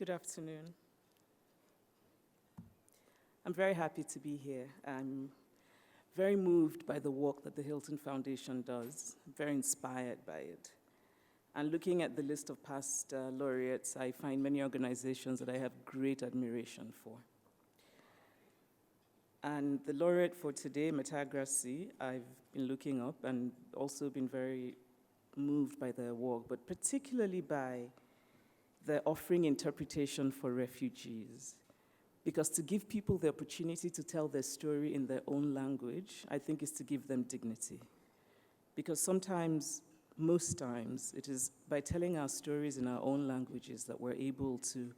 Good afternoon. I'm very happy to be here. I'm very moved by the work that the Hilton Foundation does. I'm very inspired by it. And looking at the list of past laureates, I find many organizations that I have great admiration for. And the laureate for today, Metagracy, I've been looking up and also been very moved by their work, but particularly by their offering interpretation for refugees. Because to give people the opportunity to tell their story in their own language, I think is to give them dignity. Because sometimes, most times, it is by telling our stories in our own languages that we're able to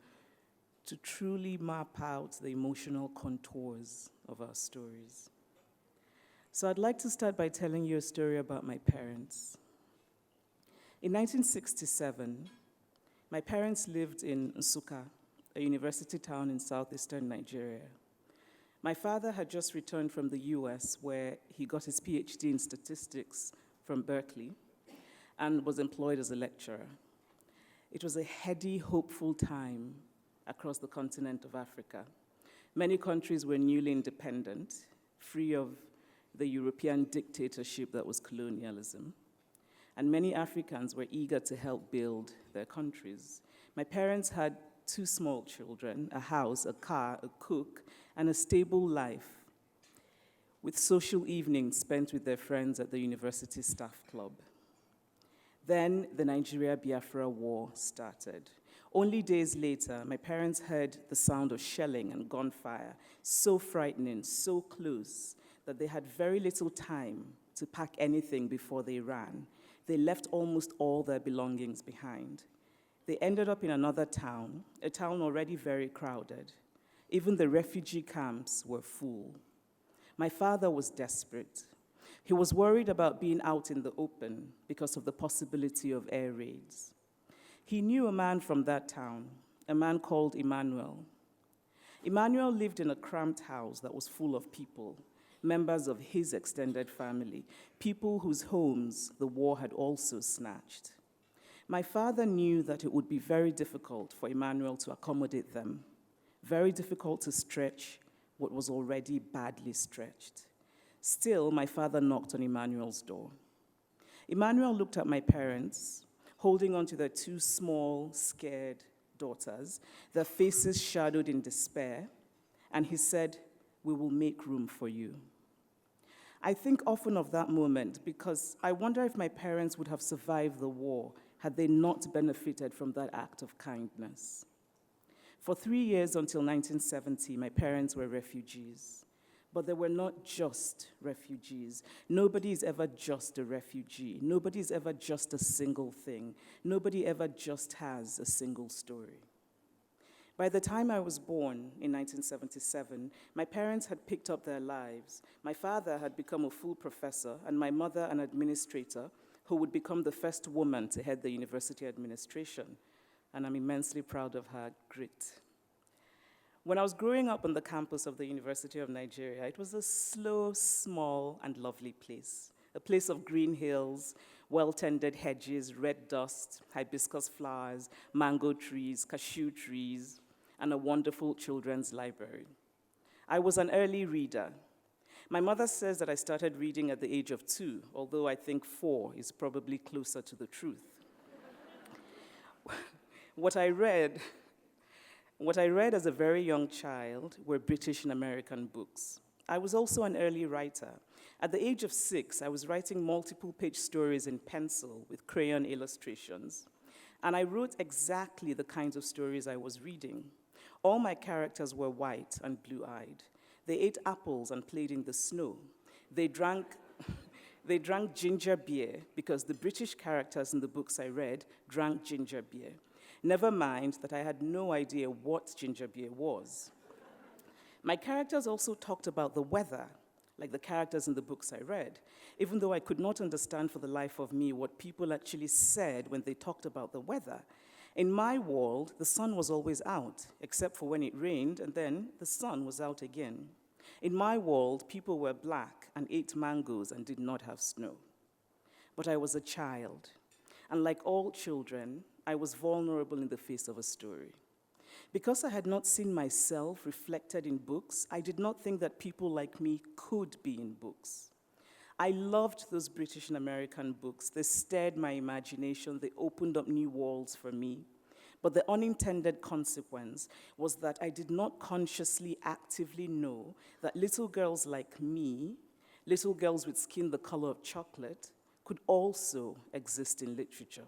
truly map out the emotional contours of our stories. So I'd like to start by telling you a story about my parents. In 1967, my parents lived in Nsukka, a university town in southeastern Nigeria. My father had just returned from the US, where he got his PhD in statistics from Berkeley and was employed as a lecturer. It was a heady, hopeful time across the continent of Africa. Many countries were newly independent, free of the European dictatorship that was colonialism. And many Africans were eager to help build their countries. My parents had 2 small children, a house, a car, a cook, and a stable life, with social evenings spent with their friends at the university staff club. Then the Nigeria-Biafra War started. Only days later, my parents heard the sound of shelling and gunfire, so frightening, so close, that they had very little time to pack anything before they ran. They left almost all their belongings behind. They ended up in another town, a town already very crowded. Even the refugee camps were full. My father was desperate. He was worried about being out in the open because of the possibility of air raids. He knew a man from that town, a man called Emmanuel. Emmanuel lived in a cramped house that was full of people, members of his extended family, people whose homes the war had also snatched. My father knew that it would be very difficult for Emmanuel to accommodate them, very difficult to stretch what was already badly stretched. Still, my father knocked on Emmanuel's door. Emmanuel looked at my parents, holding on to their 2 small, scared daughters, their faces shadowed in despair, and he said, "We will make room for you." I think often of that moment because I wonder if my parents would have survived the war had they not benefited from that act of kindness. For 3 years until 1970, my parents were refugees. But they were not just refugees. Nobody is ever just a refugee. Nobody is ever just a single thing. Nobody ever just has a single story. By the time I was born in 1977, my parents had picked up their lives. My father had become a full professor, and my mother an administrator who would become the first woman to head the university administration. And I'm immensely proud of her grit. When I was growing up on the campus of the University of Nigeria, it was a slow, small, and lovely place. A place of green hills, well-tended hedges, red dust, hibiscus flowers, mango trees, cashew trees, and a wonderful children's library. I was an early reader. My mother says that I started reading at the age of 2, although I think 4 is probably closer to the truth. What I read as a very young child were British and American books. I was also an early writer. At the age of 6, I was writing multiple-page stories in pencil with crayon illustrations. And I wrote exactly the kinds of stories I was reading. All my characters were white and blue-eyed. They ate apples and played in the snow. They drank ginger beer because the British characters in the books I read drank ginger beer. Never mind that I had no idea what ginger beer was. My characters also talked about the weather, like the characters in the books I read, even though I could not understand for the life of me what people actually said when they talked about the weather. In my world, the sun was always out, except for when it rained, and then the sun was out again. In my world, people were black and ate mangoes and did not have snow. But I was a child, and like all children, I was vulnerable in the face of a story. Because I had not seen myself reflected in books, I did not think that people like me could be in books. I loved those British and American books. They stirred my imagination. They opened up new worlds for me. But the unintended consequence was that I did not consciously, actively know that little girls like me, little girls with skin the color of chocolate, could also exist in literature.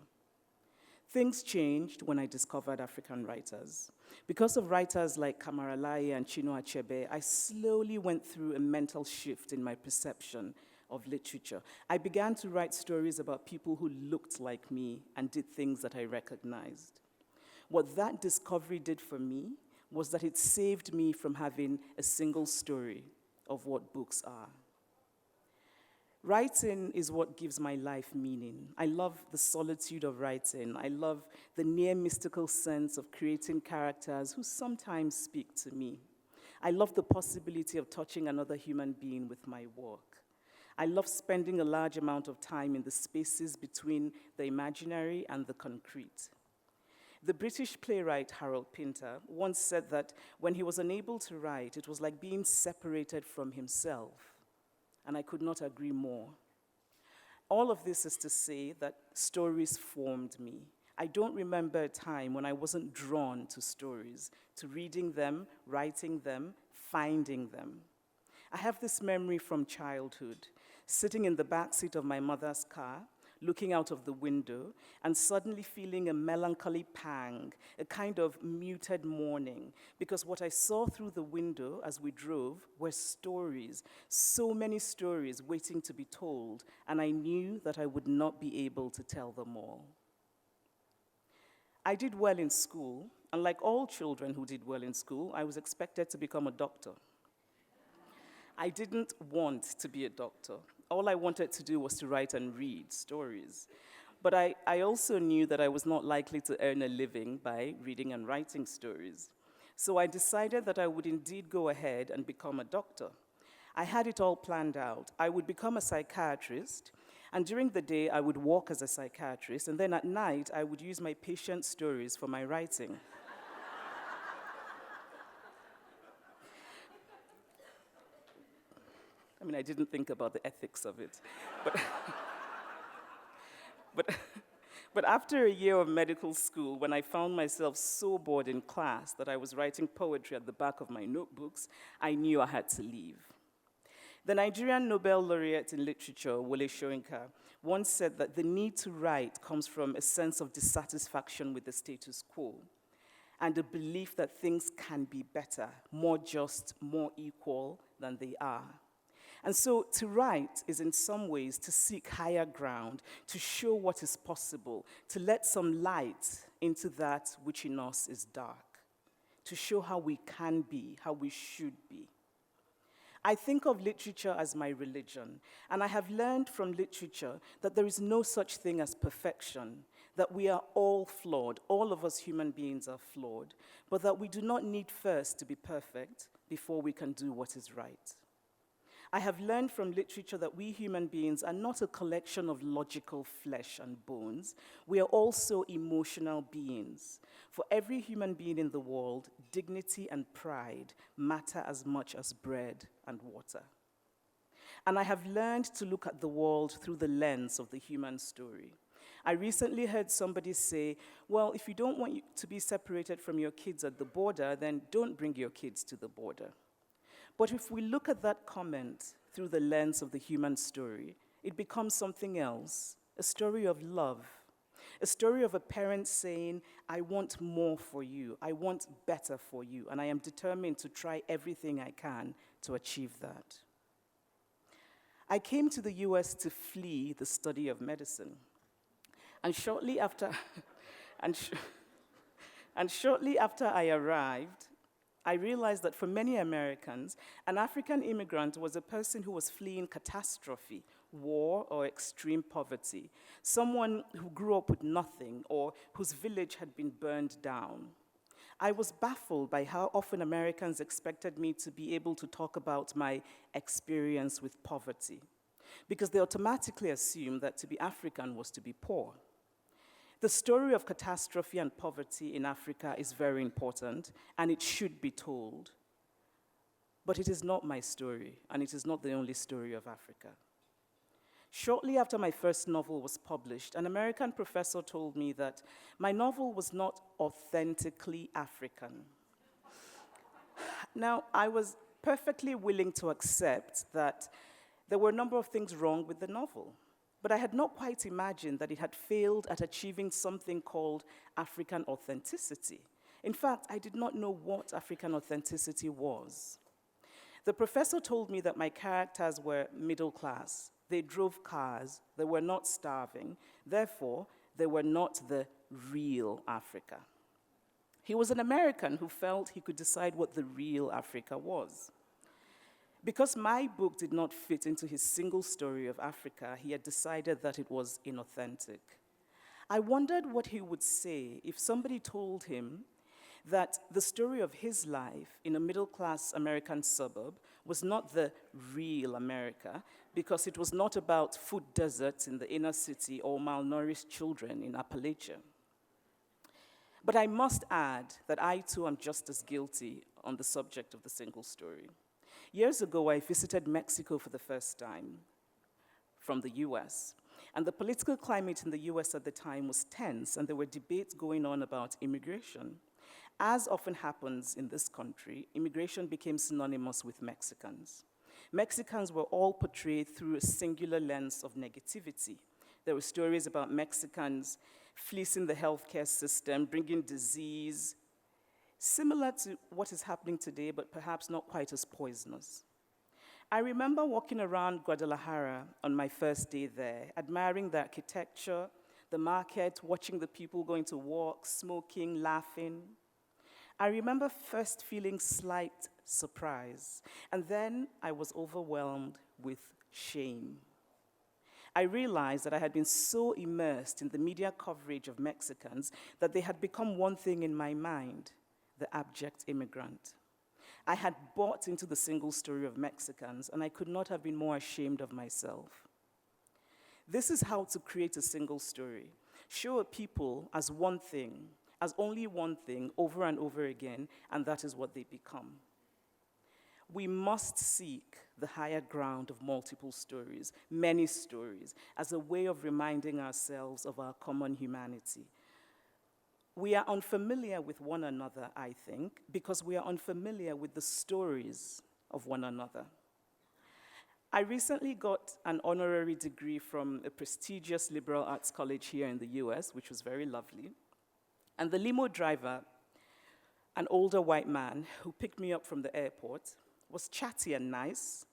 Things changed when I discovered African writers. Because of writers like Kamaralai and Chinua Achebe, I slowly went through a mental shift in my perception of literature. I began to write stories about people who looked like me and did things that I recognized. What that discovery did for me was that it saved me from having a single story of what books are. Writing is what gives my life meaning. I love the solitude of writing. I love the near mystical sense of creating characters who sometimes speak to me. I love the possibility of touching another human being with my work. I love spending a large amount of time in the spaces between the imaginary and the concrete. The British playwright Harold Pinter once said that when he was unable to write, it was like being separated from himself. And I could not agree more. All of this is to say that stories formed me. I don't remember a time when I wasn't drawn to stories, to reading them, writing them, finding them. I have this memory from childhood, sitting in the backseat of my mother's car, looking out of the window, and suddenly feeling a melancholy pang, a kind of muted mourning, because what I saw through the window as we drove were stories, so many stories waiting to be told, and I knew that I would not be able to tell them all. I did well in school, and like all children who did well in school, I was expected to become a doctor. I didn't want to be a doctor. All I wanted to do was to write and read stories. But I also knew that I was not likely to earn a living by reading and writing stories. So I decided that I would indeed go ahead and become a doctor. I had it all planned out. I would become a psychiatrist, and during the day I would work as a psychiatrist, and then at night I would use my patient stories for my writing. I mean, I didn't think about the ethics of it. But after a year of medical school, when I found myself so bored in class that I was writing poetry at the back of my notebooks, I knew I had to leave. The Nigerian Nobel laureate in literature, Wole Soyinka, once said that the need to write comes from a sense of dissatisfaction with the status quo and a belief that things can be better, more just, more equal than they are. And so to write is in some ways to seek higher ground, to show what is possible, to let some light into that which in us is dark, to show how we can be, how we should be. I think of literature as my religion, and I have learned from literature that there is no such thing as perfection, that we are all flawed, all of us human beings are flawed, but that we do not need first to be perfect before we can do what is right. I have learned from literature that we human beings are not a collection of logical flesh and bones. We are also emotional beings. For every human being in the world, dignity and pride matter as much as bread and water. And I have learned to look at the world through the lens of the human story. I recently heard somebody say, well, if you don't want to be separated from your kids at the border, then don't bring your kids to the border. But if we look at that comment through the lens of the human story, it becomes something else, a story of love, a story of a parent saying, I want more for you, I want better for you, and I am determined to try everything I can to achieve that. I came to the US to flee the study of medicine. And shortly after I arrived, I realized that for many Americans, an African immigrant was a person who was fleeing catastrophe, war, or extreme poverty, someone who grew up with nothing or whose village had been burned down. I was baffled by how often Americans expected me to be able to talk about my experience with poverty, because they automatically assumed that to be African was to be poor. The story of catastrophe and poverty in Africa is very important, and it should be told. But it is not my story, and it is not the only story of Africa. Shortly after my first novel was published, an American professor told me that my novel was not authentically African. Now, I was perfectly willing to accept that there were a number of things wrong with the novel, but I had not quite imagined that it had failed at achieving something called African authenticity. In fact, I did not know what African authenticity was. The professor told me that my characters were middle class. They drove cars, they were not starving, therefore, they were not the real Africa. He was an American who felt he could decide what the real Africa was. Because my book did not fit into his single story of Africa, he had decided that it was inauthentic. I wondered what he would say if somebody told him that the story of his life in a middle-class American suburb was not the real America, because it was not about food deserts in the inner city or malnourished children in Appalachia. But I must add that I too am just as guilty on the subject of the single story. Years ago, I visited Mexico for the first time from the US. And the political climate in the US at the time was tense, and there were debates going on about immigration. As often happens in this country, immigration became synonymous with Mexicans. Mexicans were all portrayed through a singular lens of negativity. There were stories about Mexicans fleecing the healthcare system, bringing disease, similar to what is happening today, but perhaps not quite as poisonous. I remember walking around Guadalajara on my first day there, admiring the architecture, the market, watching the people going to work, smoking, laughing. I remember first feeling slight surprise, and then I was overwhelmed with shame. I realized that I had been so immersed in the media coverage of Mexicans that they had become one thing in my mind: the abject immigrant. I had bought into the single story of Mexicans, and I could not have been more ashamed of myself. This is how to create a single story. Show a people as one thing, as only one thing, over and over again, and that is what they become. We must seek the higher ground of multiple stories, many stories, as a way of reminding ourselves of our common humanity. We are unfamiliar with one another, I think, because we are unfamiliar with the stories of one another. I recently got an honorary degree from a prestigious liberal arts college here in the US, which was very lovely. And the limo driver, an older white man who picked me up from the airport, was chatty and nice,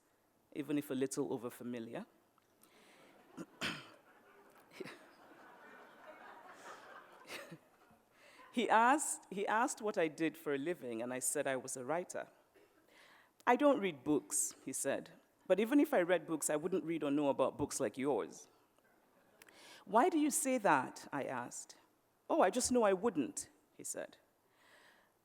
even if a little overfamiliar. He asked what I did for a living, and I said I was a writer. I don't read books, he said, but even if I read books, I wouldn't read or know about books like yours. Why do you say that? I asked. Oh, I just know I wouldn't, he said.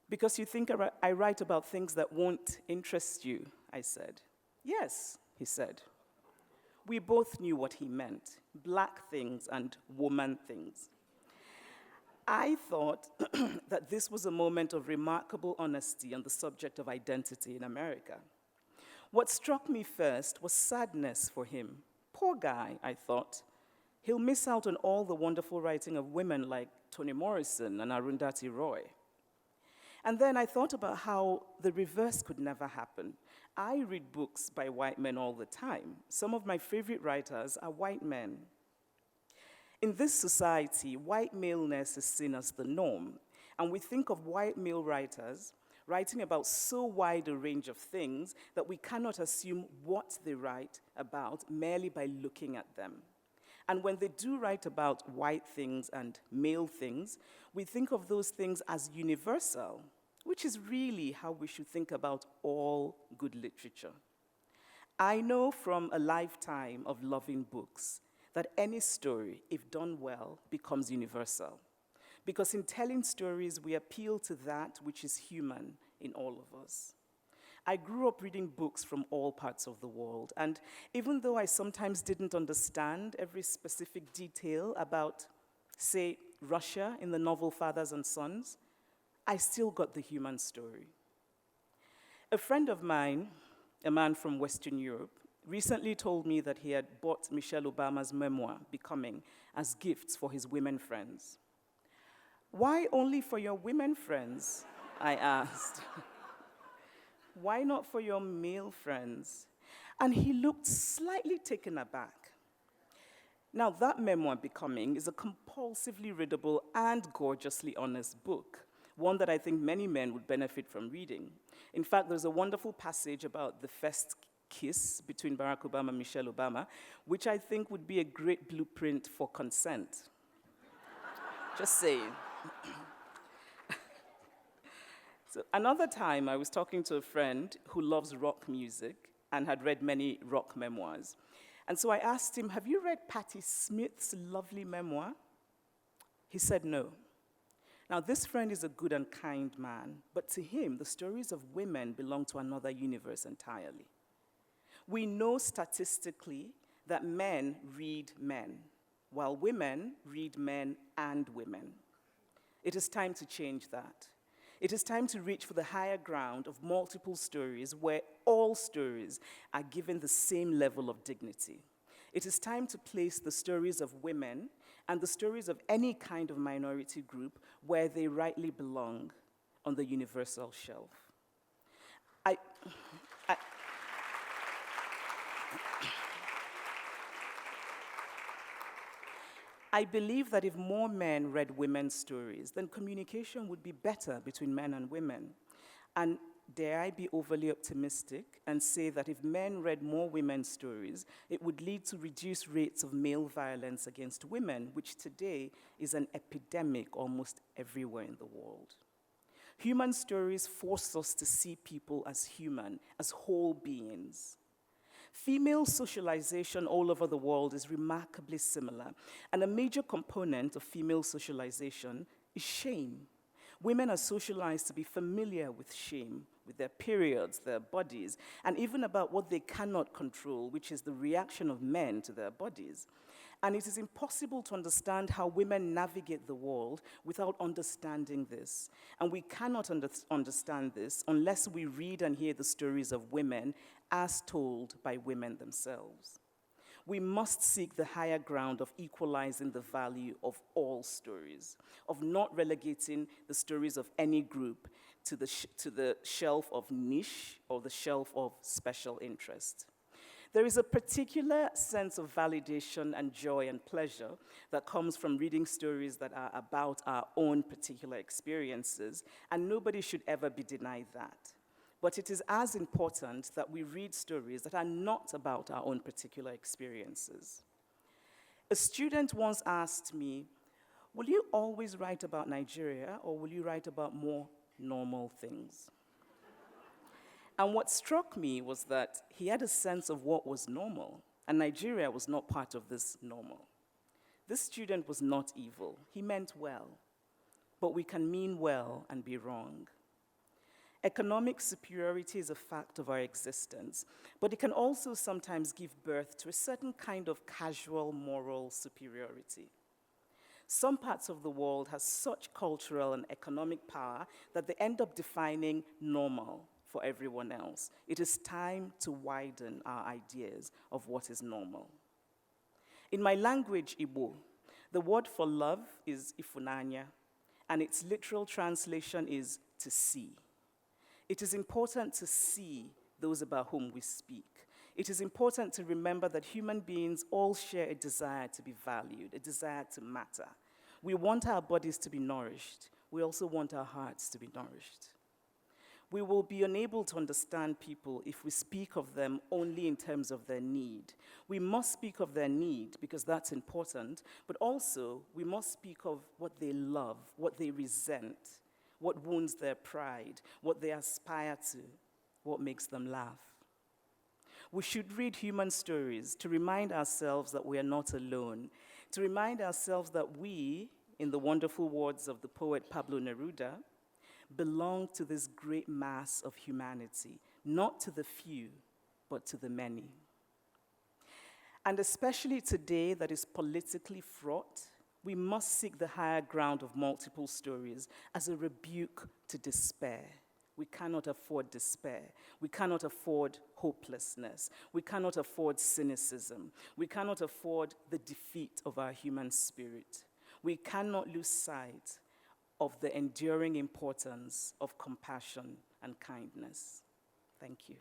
Because you think I write about things that won't interest you, I said. Yes, he said. We both knew what he meant: black things and woman things. I thought that this was a moment of remarkable honesty on the subject of identity in America. What struck me first was sadness for him. Poor guy, I thought. He'll miss out on all the wonderful writing of women like Toni Morrison and Arundhati Roy. And then I thought about how the reverse could never happen. I read books by white men all the time. Some of my favorite writers are white men. In this society, white maleness is seen as the norm, and we think of white male writers writing about so wide a range of things that we cannot assume what they write about merely by looking at them. And when they do write about white things and male things, we think of those things as universal, which is really how we should think about all good literature. I know from a lifetime of loving books that any story, if done well, becomes universal. Because in telling stories, we appeal to that which is human in all of us. I grew up reading books from all parts of the world, and even though I sometimes didn't understand every specific detail about, say, Russia in the novel Fathers and Sons, I still got the human story. A friend of mine, a man from Western Europe, recently told me that he had bought Michelle Obama's memoir, Becoming, as gifts for his women friends. Why only for your women friends? I asked. Why not for your male friends? And he looked slightly taken aback. Now, that memoir, Becoming, is a compulsively readable and gorgeously honest book, one that I think many men would benefit from reading. In fact, there's a wonderful passage about the first kiss between Barack Obama and Michelle Obama, which I think would be a great blueprint for consent. Just saying. So another time, I was talking to a friend who loves rock music and had read many rock memoirs. And so I asked him, have you read Patti Smith's lovely memoir? He said no. Now, this friend is a good and kind man, but to him, the stories of women belong to another universe entirely. We know statistically that men read men, while women read men and women. It is time to change that. It is time to reach for the higher ground of multiple stories where all stories are given the same level of dignity. It is time to place the stories of women and the stories of any kind of minority group where they rightly belong on the universal shelf. I believe that if more men read women's stories, then communication would be better between men and women. And dare I be overly optimistic and say that if men read more women's stories, it would lead to reduced rates of male violence against women, which today is an epidemic almost everywhere in the world. Human stories force us to see people as human, as whole beings. Female socialization all over the world is remarkably similar, and a major component of female socialization is shame. Women are socialized to be familiar with shame, with their periods, their bodies, and even about what they cannot control, which is the reaction of men to their bodies. And it is impossible to understand how women navigate the world without understanding this. And we cannot understand this unless we read and hear the stories of women as told by women themselves. We must seek the higher ground of equalizing the value of all stories, of not relegating the stories of any group to the shelf of niche or the shelf of special interest. There is a particular sense of validation and joy and pleasure that comes from reading stories that are about our own particular experiences, and nobody should ever be denied that. But it is as important that we read stories that are not about our own particular experiences. A student once asked me, will you always write about Nigeria, or will you write about more normal things? And what struck me was that he had a sense of what was normal, and Nigeria was not part of this normal. This student was not evil. He meant well, but we can mean well and be wrong. Economic superiority is a fact of our existence, but it can also sometimes give birth to a certain kind of casual moral superiority. Some parts of the world have such cultural and economic power that they end up defining normal for everyone else. It is time to widen our ideas of what is normal. In my language, Igbo, the word for love is ifunanya, and its literal translation is to see. It is important to see those about whom we speak. It is important to remember that human beings all share a desire to be valued, a desire to matter. We want our bodies to be nourished. We also want our hearts to be nourished. We will be unable to understand people if we speak of them only in terms of their need. We must speak of their need because that's important, but also we must speak of what they love, what they resent, what wounds their pride, what they aspire to, what makes them laugh. We should read human stories to remind ourselves that we are not alone, to remind ourselves that we, in the wonderful words of the poet Pablo Neruda, belong to this great mass of humanity, not to the few, but to the many. And especially today that is politically fraught, We must seek the higher ground of multiple stories as a rebuke to despair. We cannot afford despair. We cannot afford hopelessness. We cannot afford cynicism. We cannot afford the defeat of our human spirit. We cannot lose sight of the enduring importance of compassion and kindness. Thank you.